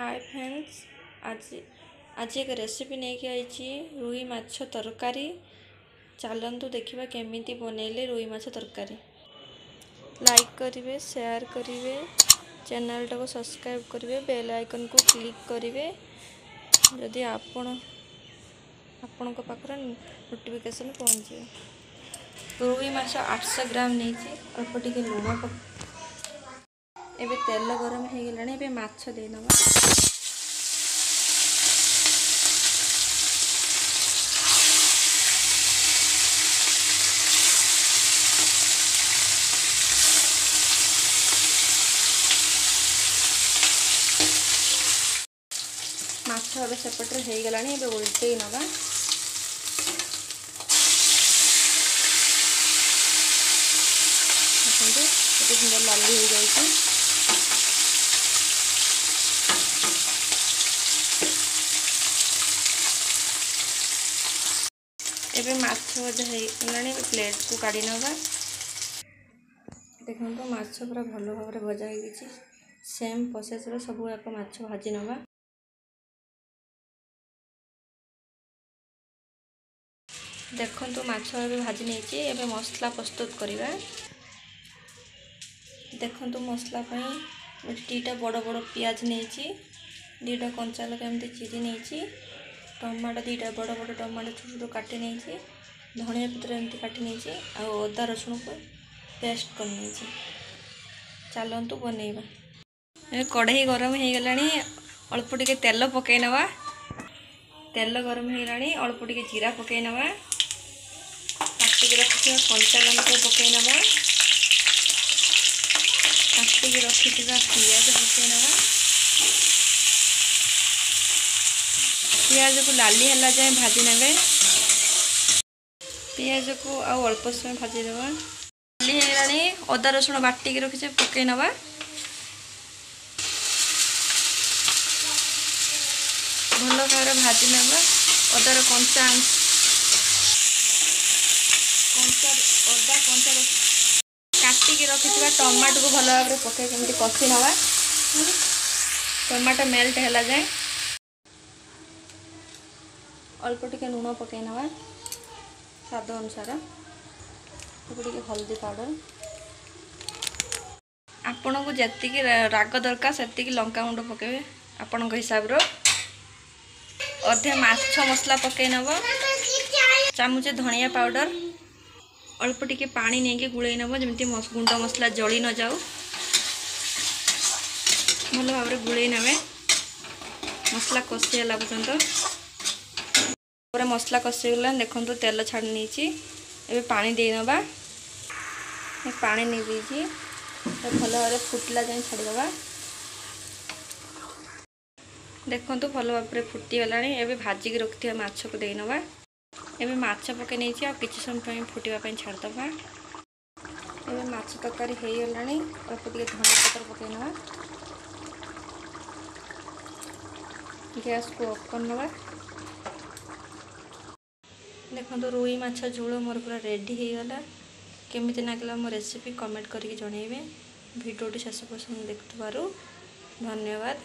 Hi friends, आज आज एक रेसिपी नहीं आई रुई माछ तरकारी। चलतु देखा केमिति बनैले रुई माछ तरकारी। लाइक करेंगे, शेयर करेंगे, चैनल टाको सब्सक्राइब करेंगे, बेल आइकन को क्लिक करेंगे जदि आपण पाखर नोटिफिकेशन पहुँचे। रुई माछ 800 ग्राम नहीं अल्प टिके लुण एबे तेल गरम हो गलानी। एबे माछ देनवा। माछ एबे सेपटे हो गलानी। एबे उल्टे नवा। देखते सुंदर लाली हो जाए। एबे माछ भजा हो प्लेट को काढ़ी नवा। देखो माछ पूरा भल भाव भजा हो सेम प्रोसेस रो सब एक माछ भाजी नवा। देखो माछ भाजी नहीं एबे मसला प्रस्तुत करवा। देखो मसला दीटा बड़ बड़ पियाज नहीं, दीटा कंचा लगा एमती चिरी नहीं, टमाटो दीटा बड़ बड़ टमाटो छोट छोट काटी नहीं, धनिया पत्र एमती काटी नहीं, अदा रसुण को पेस्ट कर नहीं। चलतु बनैबा। कढ़ई गरम हो गलानी। अल्प टिके तेल पकई नवा। तेल गरम हो गलानी। अल्प टिके जीरा पकई नवा। काटिक रखिथिबा कंचा लंका पकई नवा। काटिक रखिथिबा पियाज पकई नवा। पियाज को लाली हला जाए भाजी नेबे। पियाज को अल्प समय भाजी देवा। लाली हो गलानी। अदा रसुण बाटिक रखिछे पकई नवा। भल भाव भाजी नवा। अदार कंचा अदा कंचा काटिक रखिथिबा टमाटो को भल भाव पकई केमती कषि नवा। टमाटो मेल्ट हला जाए अल्प टिके लुण पकई नवा स्वाद अनुसार। टिके हल्दी पाउडर। आपण को जतिक राग दरकार सेतिक लंका गुंड पकेबे आपण हिसाब रो। अधे माछ मसला पकई नब। चामुचे धनिया पाउडर। अल्प टिके पानी नहीं गुड़े नब जमी गुंड मसला जली न जाऊ। भल भाव गुड़े नेबे मसला कषि पर्यंत। मसला कषि गला। देखो तेल छाड़ी नहीं। एबे पानी दे नबा। पानी नहीं दीजिए भल भाव फुटला जाए छाड़ीदबा। देखो भल भाव फुटी गलानी। एबे भाजिक रखिथिबा माछ को दे नबा। एबे माछ पके नहीं आ किछि समय फुटिबा पई छाड़दबा। एबे माछ तरकारी हो गलानी। अल्प टिके धनिया पत्र पके नबा। गैस को ऑफ कर नबा। देखो रुई माछ झोल मोर पूरा रेडी हो गला। केमिति लागला मो रेसिपी कमेंट करके जणैबे। वीडियोटी शेष पर्यंत देखुथिबारु धन्यवाद।